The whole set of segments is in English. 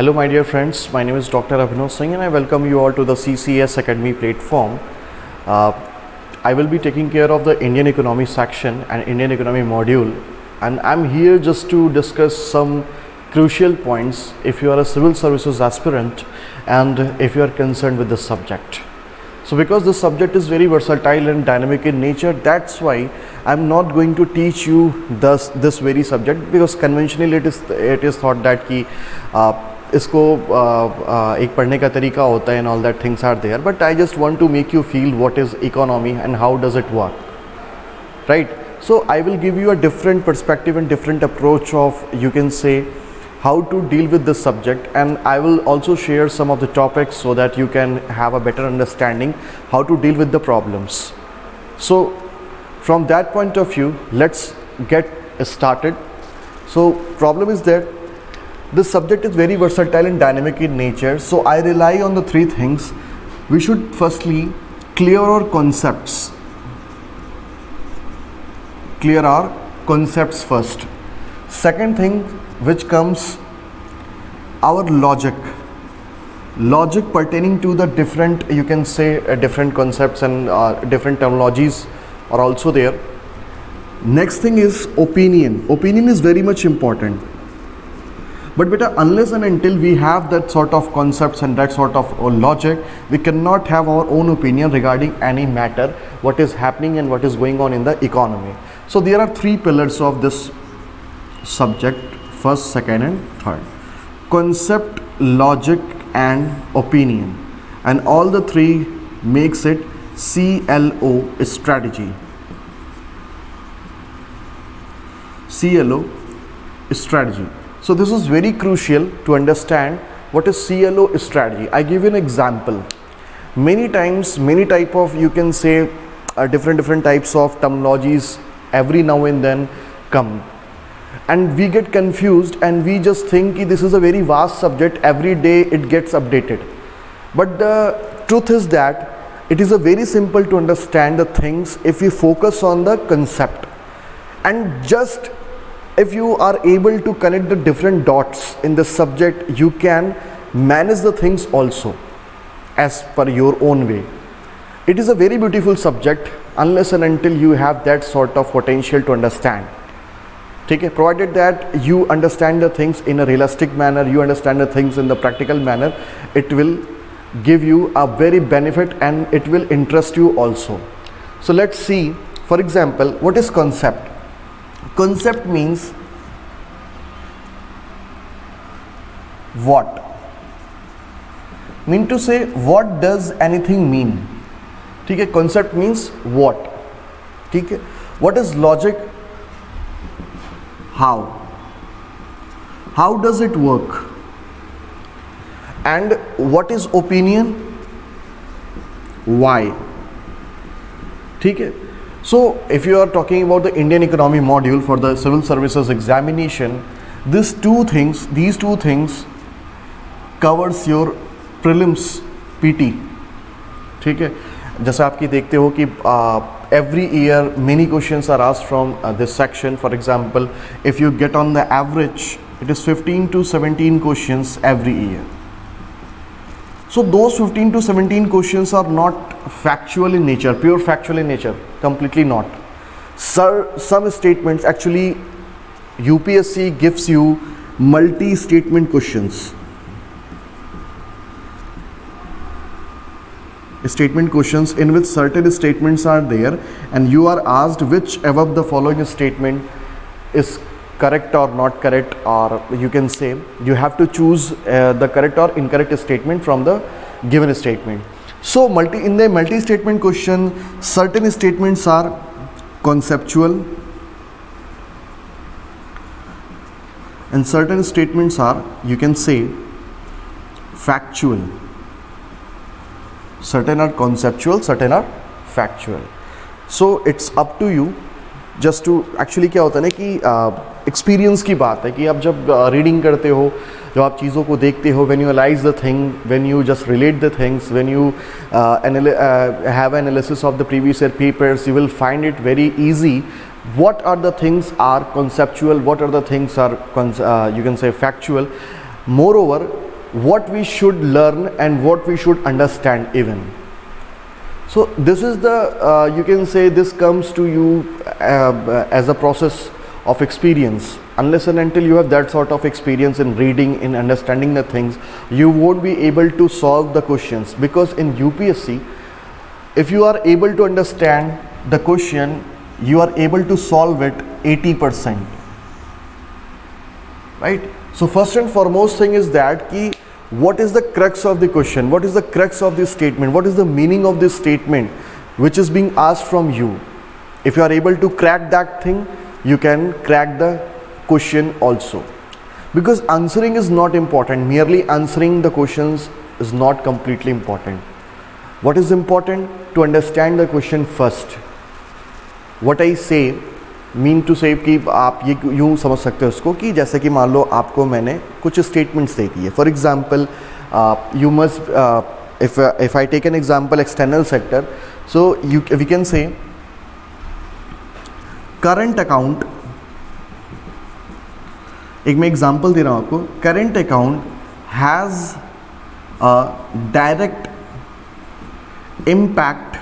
Hello my dear friends, my name is Dr. Abhinav Singh and I welcome you all to the CCS Academy platform. I will be taking care of the Indian economy section and Indian economy module, and I'm here just to discuss some crucial points if you are a civil services aspirant and if you are concerned with this subject. So because this subject is very versatile and dynamic in nature, that's why I'm not going to teach you this very subject, because conventionally it is thought that कि इसको एक पढ़ने का तरीका होता है and all that things are there, but I just want to make you feel what is economy and how does it work, right? So I will give you a different perspective and different approach of, you can say, how to deal with this subject, and I will also share some of the topics so that you can have a better understanding how to deal with the problems. So from that point of view, let's get started. So problem is that this subject is very versatile and dynamic in nature, so I rely on the three things. We should firstly clear our concepts. Clear our concepts first. Second thing which comes, our logic pertaining to the different, you can say, different concepts and different terminologies are also there. Next thing is opinion. Opinion is very much important. But beta, unless and until we have that sort of concepts and that sort of logic, we cannot have our own opinion regarding any matter, what is happening and what is going on in the economy. So there are three pillars of this subject: first, second and third. Concept, logic and opinion, and all the three makes it CLO strategy. CLO strategy. So this is very crucial to understand what is CLO strategy. I give you an example. Many times, many type of, you can say, different types of terminologies every now and then come, and we get confused and we just think this is a very vast subject, every day it gets updated. But the truth is that it is a very simple to understand the things if we focus on the concept, and just if you are able to connect the different dots in the subject, you can manage the things also as per your own way. It is a very beautiful subject unless and until you have that sort of potential to understand. Okay, provided that you understand the things in a realistic manner, you understand the things in the practical manner, it will give you a very benefit and it will interest you also. So let's see, for example, what is concept? Concept means what? Mean to say, what does anything mean? Okay, concept means what. Okay, what is logic? How does it work? And what is opinion? Why? Okay. So if you are talking about the Indian economy module for the civil services examination, these two things covers your prelims PT. ठीक है, जैसा आपकी देखते हो कि every year many questions are asked from this section. For example, if you get on the average, it is 15 to 17 questions every year. So those 15 to 17 questions are not factual in nature, pure factual in nature, completely not. Some statements, actually UPSC gives you multi-statement questions. Statement questions in which certain statements are there and you are asked which above the following statement is correct or not correct, or you can say you have to choose the correct or incorrect statement from the given statement. So in the multi-statement question, certain statements are conceptual and certain statements are, you can say, factual. Certain are conceptual, certain are factual. So it's up to you just to, actually क्या होता है ना कि experience की बात है कि आप जब रीडिंग करते हो, जब आप चीज़ों को देखते हो, when you analyze the thing, when you just relate the things, when you have analysis of the previous year papers, you will find it very easy what are the things are conceptual, what are the things are you can say factual. Moreover, what we should learn and what we should understand even. So this is the you can say this comes to you as a process of experience. Unless and until you have that sort of experience in reading, in understanding the things, you won't be able to solve the questions. Because in UPSC, if you are able to understand the question, you are able to solve it 80%, right? So first and foremost thing is that ki what is the crux of the question, what is the crux of this statement, what is the meaning of this statement which is being asked from you. If you are able to crack that thing, you can crack the question also. Because answering is not important, merely answering the questions is not completely important. What is important? To understand the question first. What I say mean to say कि आप ये यूँ समझ सकते हो उसको कि जैसे कि मान लो आपको मैंने कुछ स्टेटमेंट्स दे दी है. For example you must if I take an example external sector, so you we can say current account. एक मैं एग्जांपल दे रहा हूँ आपको. Current account has a direct impact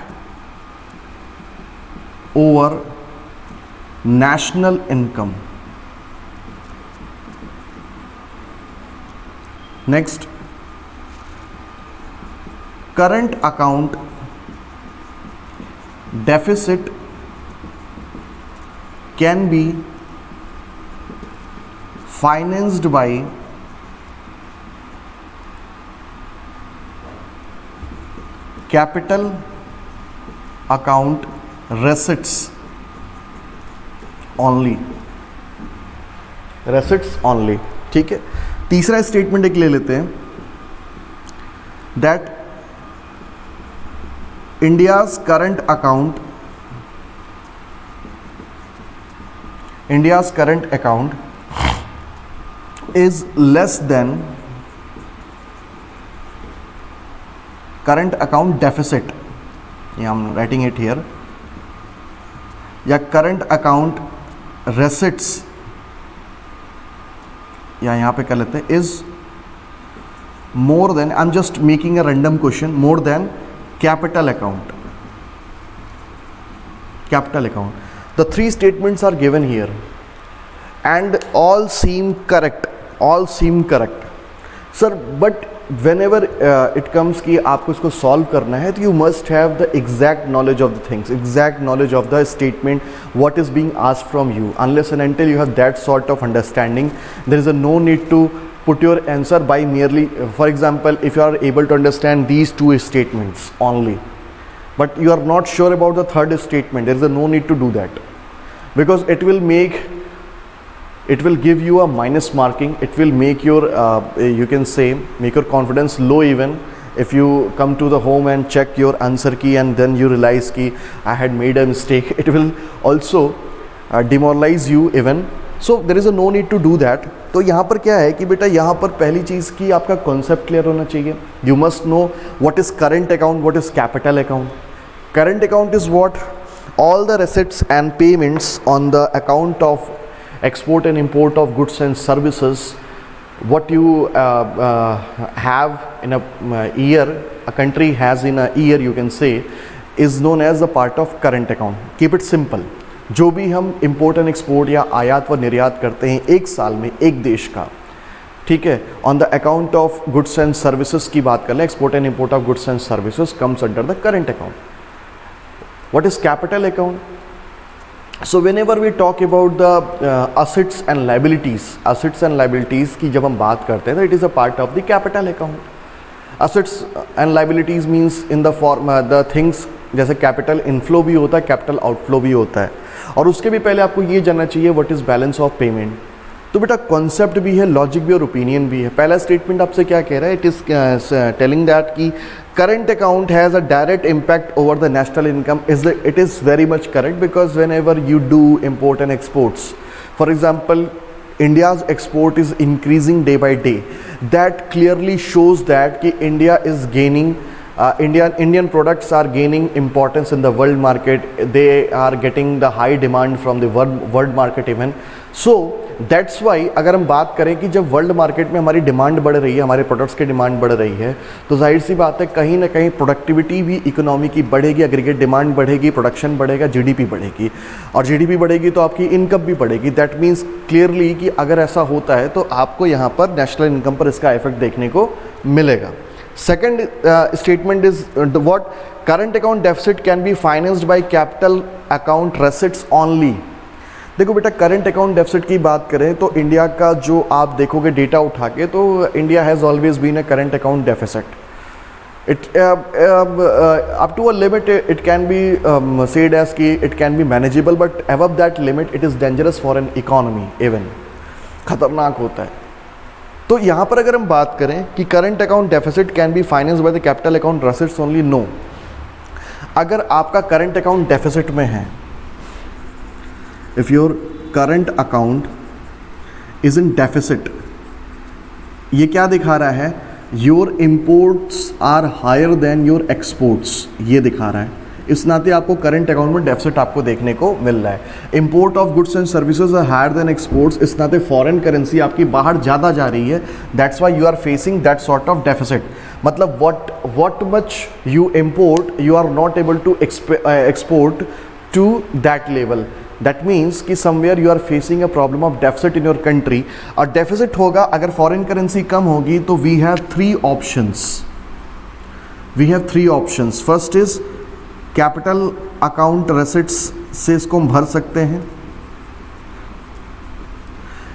over national income. Next, current account deficit can be financed by capital account receipts only. Receipts only. ठीक है. तीसरा statement एक ले लेते हैं. That India's current account is less than current account deficit. Yeah, I'm writing it here. या current account receipts, या यहाँ पे कर लेते हैं, is more than, I'm just making a random question, more than capital account. Capital account. The three statements are given here and all seem correct. All seem correct. Sir, but whenever it comes कि आपको इसको solve करना है, तो you must have the exact knowledge of the things, exact knowledge of the statement, what is being asked from you. Unless and until you have that sort of understanding, there is a no need to put your answer by merely, for example, if you are able to understand these two statements only, but you are not sure about the third statement, there is a no need to do that, because it will give you a minus marking. It will make your you can say make your confidence low even if you come to the home and check your answer key and then you realize ki I had made a mistake. It will also demoralize you even. So there is a no need to do that. तो यहाँ पर क्या है कि बेटा यहाँ पर पहली चीज़ की आपका कॉन्सेप्ट क्लियर होना चाहिए. You must know what is current account, what is capital account. Current account is what? All the receipts and payments on the account of export and import of goods and services, what you have in a year, a country has in a year, you can say, is known as the part of current account. Keep it simple. जो भी हम import and export या आयात व निर्यात करते हैं एक साल में एक देश का, ठीक है, on the account of goods and services की बात कर लें, export and import of goods and services comes under the current account. What is capital account? So whenever we talk about the assets and liabilities की जब हम बात करते हैं तो it is a part of the capital account. Assets and liabilities means in the form the things, जैसे capital inflow भी होता है, capital outflow भी होता है, और उसके भी पहले आपको ये जानना चाहिए what is balance of payment. तो बेटा कॉन्सेप्ट भी है, लॉजिक भी और ओपिनियन भी है. पहला स्टेटमेंट आपसे क्या कह रहा है? इट इज़ टेलिंग दैट कि current account has a direct impact over the national income. It is very much correct, because whenever you do import and exports, for example, India's export is increasing day by day. That clearly shows that कि India is gaining Indian products are gaining importance in the world market. They are getting the high demand from the world market even. So that's why अगर हम बात करें कि जब world market में हमारी demand बढ़ रही है, हमारे प्रोडक्ट्स की डिमांड बढ़ रही है, तो जाहिर सी बात है कहीं ना कहीं प्रोडक्टिविटी भी इकोनॉमी की बढ़ेगी, एग्रीगेट डिमांड बढ़ेगी, प्रोडक्शन बढ़ेगा, जीडीपी बढ़ेगी, और जीडीपी बढ़ेगी तो आपकी इनकम भी बढ़ेगी. दैट मीन्स क्लियरली कि अगर ऐसा होता है तो आपको यहाँ पर नेशनल इनकम पर इसका इफेक्ट देखने को मिलेगा. Second statement is what current account deficit can be financed by capital account receipts only. देखो बेटा, करंट अकाउंट डेफिसिट की बात करें तो इंडिया का जो आप देखोगे डेटा उठा के, तो India has always been a current account deficit. It up to a limit it can be said as कि it can be manageable, but above that limit it is dangerous for an economy, even खतरनाक होता है. तो यहाँ पर अगर हम बात करें कि current account deficit can be finance by the capital account receipts only, no. अगर आपका करंट अकाउंट डेफिसिट में है, if your current account is in deficit, ये क्या दिखा रहा है? Your imports are higher than your exports, ये दिखा रहा है. इस नाते आपको करंट अकाउंट में डेफिसिट आपको देखने को मिल रहा है. Import of goods and services are higher than exports, इस नाते फॉरेन करेंसी आपकी बाहर ज़्यादा जा रही है. That's why you are facing that sort of deficit. मतलब what much you import you are not able to export to that level. That means कि somewhere you are facing a problem of deficit in your country. और deficit होगा अगर foreign currency कम होगी, तो we have three options. First is capital account receipts से इसको हम भर सकते हैं,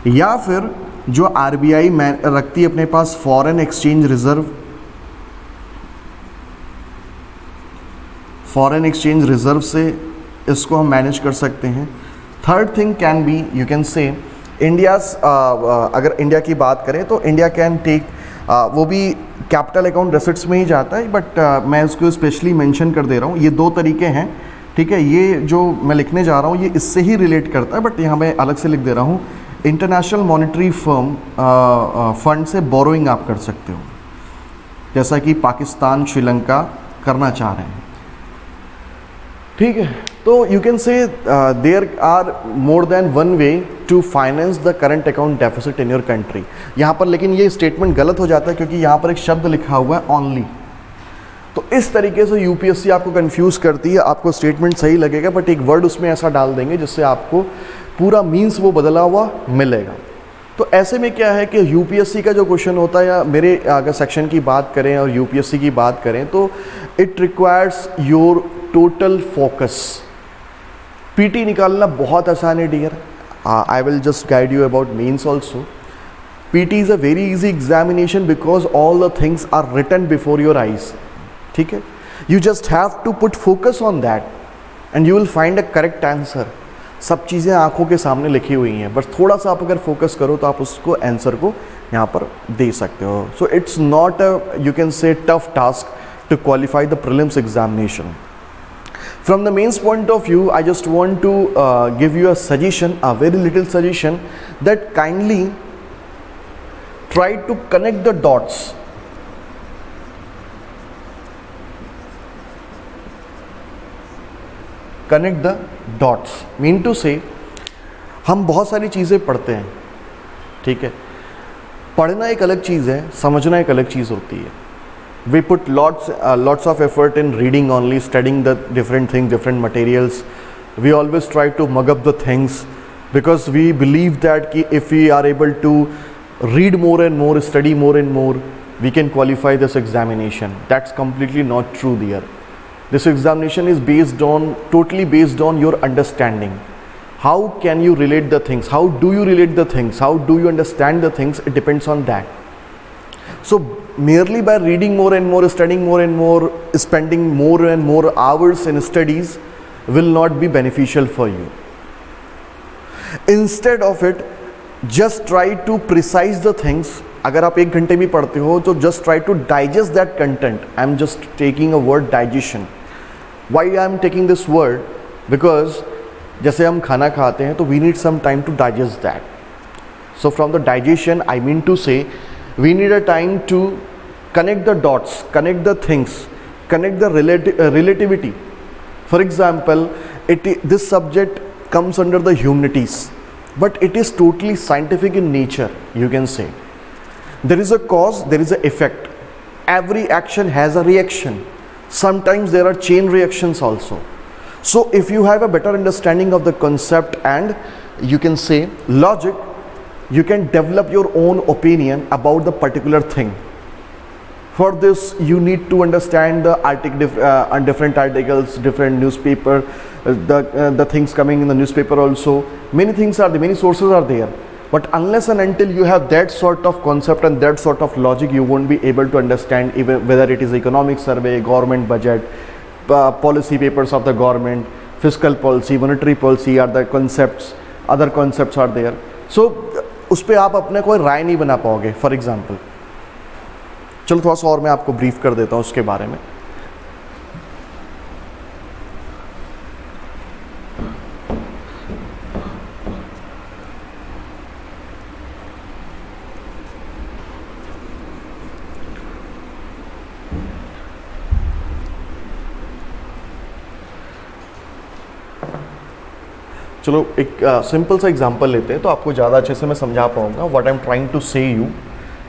या फिर जो आरबीआई रखती है अपने पास foreign exchange reserve, foreign exchange reserve से इसको हम मैनेज कर सकते हैं. Third thing can be, you can say India's, अगर इंडिया की बात करें तो इंडिया कैन टेक, वो भी कैपिटल अकाउंट रेसिट्स में ही जाता है, बट मैं उसको स्पेशली मेंशन कर दे रहा हूँ. ये दो तरीके हैं, ठीक है. ये जो मैं लिखने जा रहा हूँ ये इससे ही रिलेट करता है, बट यहाँ मैं अलग से लिख दे रहा हूँ. इंटरनेशनल मॉनेटरी फंड से बोरोइंग आप कर सकते हो, जैसा कि पाकिस्तान, श्रीलंका करना चाह रहे हैं, ठीक है. तो you can say there are more than one way to finance the current account deficit in your country. यहाँ पर लेकिन ये स्टेटमेंट गलत हो जाता है, क्योंकि यहाँ पर एक शब्द लिखा हुआ है ओनली. तो इस तरीके से यूपीएससी आपको कंफ्यूज करती है. आपको स्टेटमेंट सही लगेगा, बट एक वर्ड उसमें ऐसा डाल देंगे जिससे आपको पूरा मीन्स वो बदला हुआ मिलेगा. तो ऐसे में क्या है कि यूपीएससी का जो क्वेश्चन होता है, या मेरे अगर सेक्शन की बात करें और यूपीएससी की बात करें, तो it requires your total focus. PT निकालना बहुत आसान है dear. I will just guide you about means also. PT is a very easy examination because all the things are written before your eyes, ठीक है. You just have to put focus on that and you will find a correct answer. सब चीज़ें आंखों के सामने लिखी हुई हैं, बस थोड़ा सा आप अगर फोकस करो तो आप उसको आंसर को यहाँ पर दे सकते हो. So it's not a, you can say, tough task to qualify the prelims examination. From the mains point of view, I just want to give you a suggestion, a very little suggestion, that kindly try to connect the dots. Connect the dots. Mean to say, हम बहुत सारी चीज़ें पढ़ते हैं, ठीक है. पढ़ना एक अलग चीज़ है, समझना एक अलग चीज़ होती है. We put lots of effort in reading only, studying the different things, different materials. We always try to mug up the things because we believe that if we are able to read more and more, study more and more, we can qualify this examination. That's completely not true dear. This examination is totally based on your understanding. How can you relate the things? How do you relate the things? How do you understand the things? It depends on that. So merely by reading more and more, studying more and more, spending more and more hours in studies will not be beneficial for you. Instead of it, just try to precise the things. अगर आप 1 घंटे भी पढ़ते हो तो just try to digest that content. I am just taking a word digestion. Why I am taking this word? Because जैसे हम खाना खाते हैं तो we need some time to digest that. So from the digestion, I mean to say, we need a time to connect the dots, connect the things connect the relativity. For example, this subject comes under the humanities, but it is totally scientific in nature, you can say. There is a cause, there is an effect. Every action has a reaction. Sometimes there are chain reactions also. So if you have a better understanding of the concept and you can say logic, you can develop your own opinion about the particular thing. For this, you need to understand the different articles, different newspaper, the things coming in the newspaper also. Many things are there, many sources are there. But unless and until you have that sort of concept and that sort of logic, you won't be able to understand even whether it is economic survey, government budget, policy papers of the government, fiscal policy, monetary policy are the concepts, other concepts are there. So उस पर आप अपने कोई राय नहीं बना पाओगे. For example, चलो थोड़ा सा और मैं आपको ब्रीफ कर देता हूँ उसके बारे में. चलो एक सिंपल सा एग्जांपल लेते हैं तो आपको ज़्यादा अच्छे से मैं समझा पाऊंगा what I am trying to say you.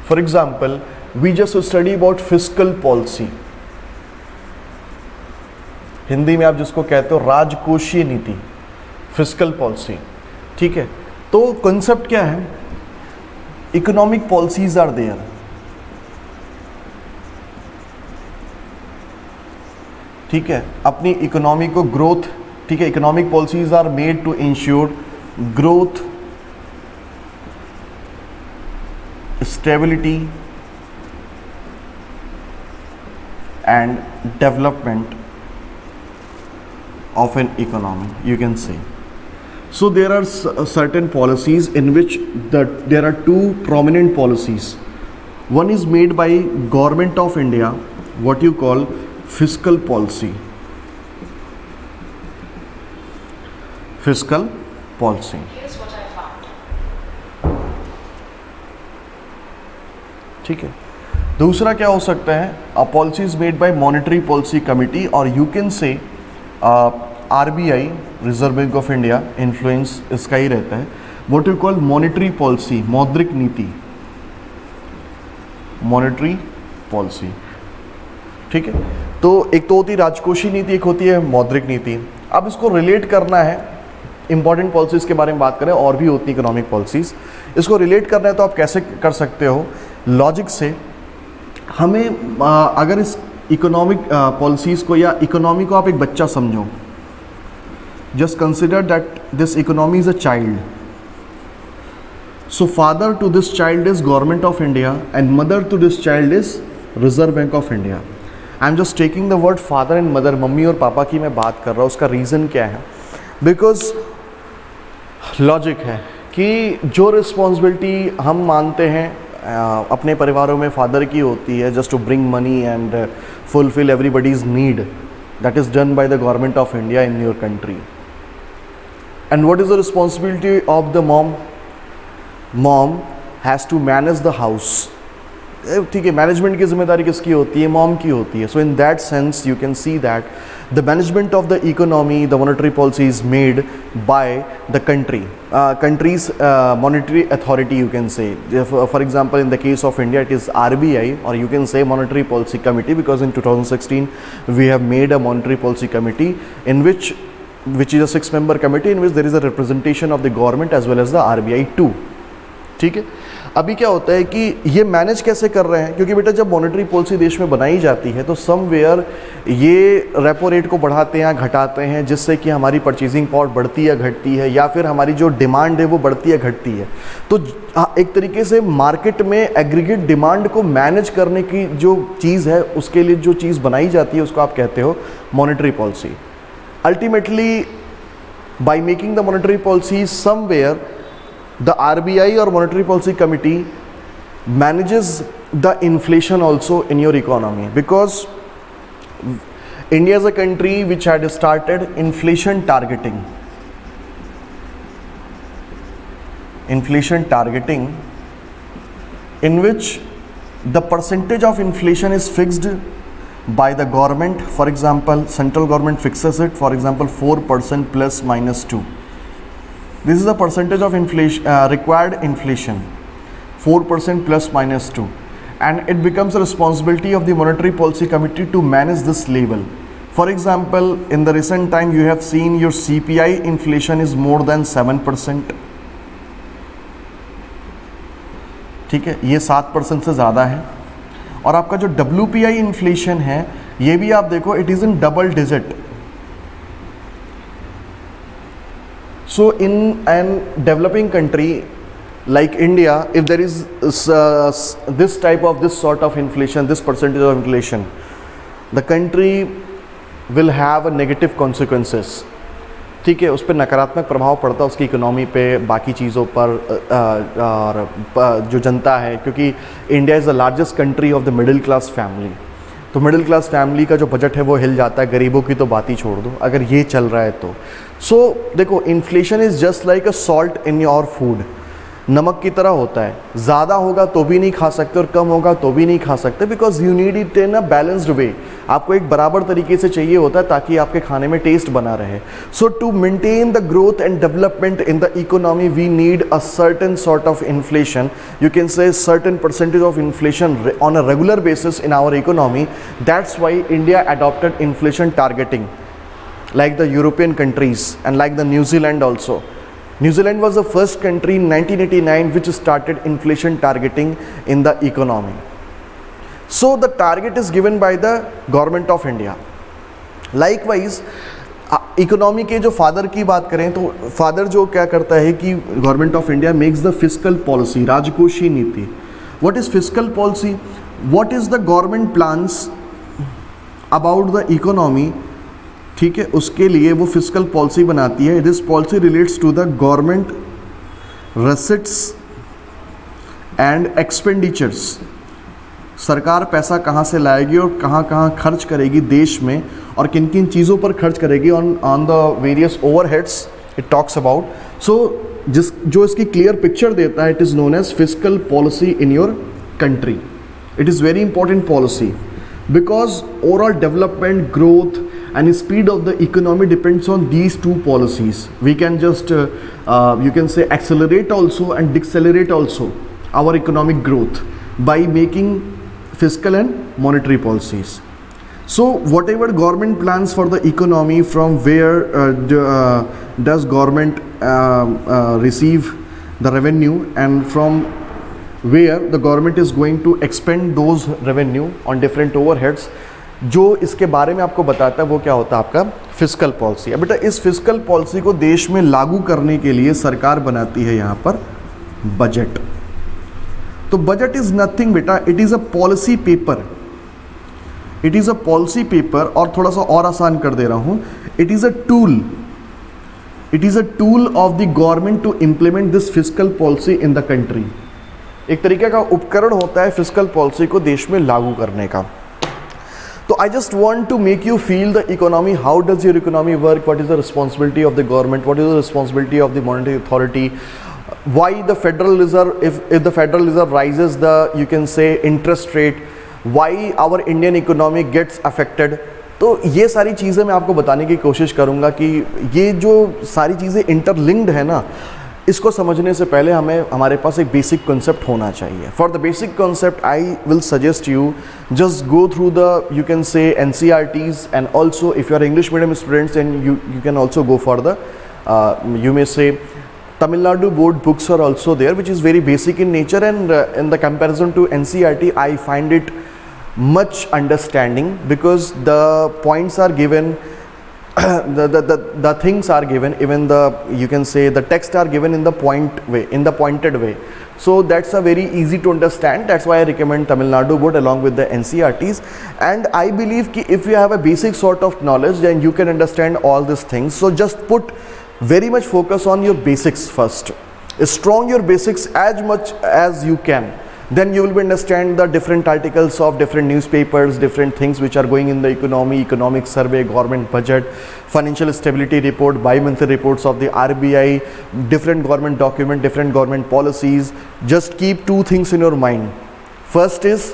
For example, we just study about fiscal policy. Hindi में आप जिसको कहते हो राजकोषीय नीति, फिस्कल पॉलिसी. ठीक है, तो कॉन्सेप्ट क्या है? Economic policies are there. ठीक है, अपनी इकोनॉमी को ग्रोथ, ठीक है, economic policies are made to ensure growth, stability and development of an economy, you can say. So there are certain policies in which there are two prominent policies. One is made by Government of India, what you call fiscal policy. Fiscal policy. Here's what I found. ठीक है. दूसरा क्या हो सकता है? Policies made by monetary policy committee, और you can say RBI, Reserve Bank of India, influence इसका ही रहता है. What you call monetary policy, मौद्रिक नीति, मॉनेटरी पॉलिसी. ठीक है, तो एक तो होती है राजकोषीय नीति, एक होती है मौद्रिक नीति. अब इसको रिलेट करना है, इंपॉर्टेंट पॉलिसीज़ के बारे में बात करें, और भी होती है इकोनॉमिक पॉलिसीज़. इसको रिलेट करना है तो आप कैसे कर सकते हो? लॉजिक से. हमें अगर इस इकोनॉमिक पॉलिसीज़ को या इकोनॉमी को आप एक बच्चा समझो, just consider that this economy is a child. So father to this child is government of India and mother to this child is Reserve Bank of India. I am just taking the word father and mother, mummy और papa की मैं बात कर रहा हूँ. उसका reason क्या है? बिकॉज लॉजिक है कि जो रिस्पॉन्सिबिलिटी हम मानते हैं अपने परिवारों में फादर की होती है, just to bring money and fulfil everybody's need, that is done by the government of India in your country. And what is the responsibility of the mom? Mom has to manage the house. ठीक है, management की जिम्मेदारी किसकी होती है? Mom की होती है. So in that sense you can see that the management of the economy, the monetary policy is made by the country's monetary authority, you can say. For example, in the case of India, it is RBI, or you can say Monetary Policy Committee, because in 2016 we have made a monetary policy committee in which is a 6-member committee in which there is a representation of the government as well as the RBI too. ठीक है. अभी क्या होता है कि ये manage कैसे कर रहे हैं? क्योंकि बेटा जब मॉनेटरी पॉलिसी देश में बनाई जाती है तो समवेयर ये रेपो रेट को बढ़ाते हैं, घटाते हैं, जिससे कि हमारी परचेजिंग पावर बढ़ती है, घटती है, या फिर हमारी जो डिमांड है वो बढ़ती है, घटती है. तो एक तरीके से मार्केट में एग्रीगेट डिमांड को मैनेज करने की जो चीज़ है, उसके लिए जो चीज़ बनाई जाती है उसको आप कहते हो monetary policy. Ultimately by making the monetary policy somewhere the RBI or Monetary Policy Committee manages the inflation also in your economy, because India is a country which had started inflation targeting. Inflation targeting, in which the percentage of inflation is fixed by the government. For example, central government fixes it, for example 4% plus minus 2. This is the percentage of inflation, required inflation, 4% plus minus 2, and it becomes a responsibility of the monetary policy committee to manage this level. For example, in the recent time you have seen your CPI inflation is more than 7%. ठीक है, ये 7% से ज़्यादा है. और आपका जो WPI inflation है ये भी आप देखो, it is in double digit. So in an developing country like India, if there is this type of this sort of inflation, this percentage of inflation, the country will have a negative consequences. ठीक है, उस पर नकारात्मक प्रभाव पड़ता है उसकी economy पे, बाकी चीज़ों पर, और जो जनता है, क्योंकि India is the largest country of the middle class family. तो मिडिल क्लास फैमिली का जो बजट है वो हिल जाता है. गरीबों की तो बात ही छोड़ दो अगर ये चल रहा है तो. सो देखो, inflation is just like a salt in your food. नमक की तरह होता है, ज़्यादा होगा तो भी नहीं खा सकते और कम होगा तो भी नहीं खा सकते, because you need it in a balanced way. आपको एक बराबर तरीके से चाहिए होता है ताकि आपके खाने में टेस्ट बना रहे. So to maintain the growth and development in the economy we need a certain sort of inflation. You can say certain percentage of inflation on a regular basis in our economy. That's why India adopted inflation targeting like the European countries and like the New Zealand also. New Zealand was the first country in 1989 which started inflation targeting in the economy. So the target is given by the government of India. Likewise, economy के जो father की बात करें तो father जो क्या करता है कि government of India makes the fiscal policy, राजकोषीय नीति. What is fiscal policy? What is the government plans about the economy. ठीक है, उसके लिए वो फिस्कल पॉलिसी बनाती है. This policy relates to the government receipts and expenditures. सरकार पैसा कहाँ से लाएगी और कहाँ कहाँ खर्च करेगी देश में, और किन किन चीज़ों पर खर्च करेगी on the various overheads it talks about. So जो इसकी क्लियर पिक्चर देता है, it is known as fiscal policy in your country. It is very important policy because overall development, growth and speed of the economy depends on these two policies. We can just you can say accelerate also and decelerate also our economic growth by making fiscal and monetary policies. So whatever government plans for the economy, from where does government receive the revenue, and from where the government is going to expend those revenue on different overheads, जो इसके बारे में आपको बताता है वो क्या होता है आपका फिस्कल पॉलिसी. अब बेटा इस फिस्कल पॉलिसी को देश में लागू करने के लिए सरकार बनाती है यहाँ पर बजट. तो बजट इज नथिंग बेटा, it is a policy paper. It is a policy paper, और थोड़ा सा और आसान कर दे रहा हूँ, it is a tool. It is a tool of the government to implement this fiscal policy in the country. एक तरीके का उपकरण होता है फिस्कल पॉलिसी को देश में लागू करने का. तो I just want to make you feel the economy, how does your economy work, what is the responsibility of the government, what is the responsibility of the monetary authority, why the federal reserve, if the federal reserve rises the, you can say, interest rate, why our Indian economy gets affected. तो ये सारी चीज़ें मैं आपको बताने की कोशिश करूँगा कि ये जो सारी चीज़ें इंटरलिंक्ड है ना, इसको समझने से पहले हमारे पास एक बेसिक कॉन्सेप्ट होना चाहिए. For the basic concept I will suggest you just go through the, you can say, NCERTs, and also if you are English medium students and you can also go for the, you may say, Tamil Nadu board books are also there, which is very basic in nature, and in the comparison to NCERT I find it much understanding, because the points are given, the things are given, even the, you can say, the text are given in the pointed way. So that's a very easy to understand. That's why I recommend Tamil Nadu board along with the NCERTs. And I believe ki if you have a basic sort of knowledge, then you can understand all these things. So just put very much focus on your basics first. Strong your basics as much as you can. Then you will be understand the different articles of different newspapers, different things which are going in the economy, economic survey, government budget, financial stability report, bi-monthly reports of the RBI, different government document, different government policies. Just keep two things in your mind. First is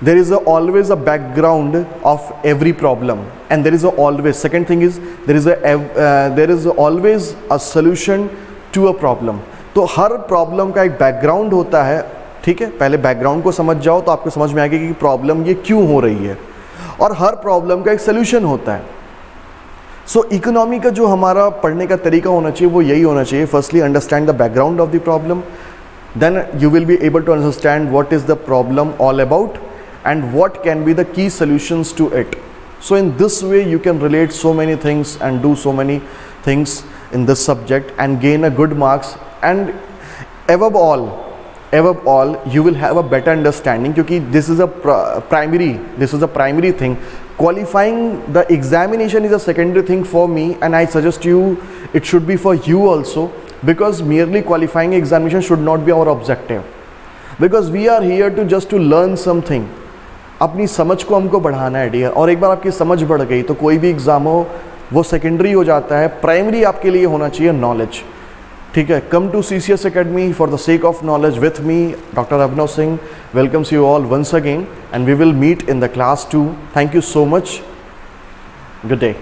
there is always a background of every problem, and there is always, second thing is there is always a solution to a problem. तो हर problem का एक background होता है, ठीक है. पहले background को समझ जाओ तो आपको समझ में आएगा कि प्रॉब्लम ये क्यों हो रही है, और हर प्रॉब्लम का एक सोल्यूशन होता है. सो इकोनॉमी का जो हमारा पढ़ने का तरीका होना चाहिए वो यही होना चाहिए. Firstly understand the background of the problem, then you will be able to understand what is the problem all about and what can be the key solutions to it. So in this way you can relate so many things and do so many things in this subject and gain a good marks, and above all you will have a better understanding, क्योंकि this is a primary thing. Qualifying the examination is a secondary thing for me, and I suggest you it should be for you also, because merely qualifying examination should not be our objective, because we are here to just to learn something. अपनी समझ को हमको बढ़ाना है dear, और एक बार आपकी समझ बढ़ गई तो कोई भी एग्ज़ाम हो वो सेकेंडरी हो जाता है. प्राइमरी आपके लिए होना चाहिए नॉलेज, ठीक है. Come to CCS Academy for the sake of knowledge with me. Dr. Abhinav Singh welcomes you all once again, and we will meet in the class 2. Thank you so much. Good day.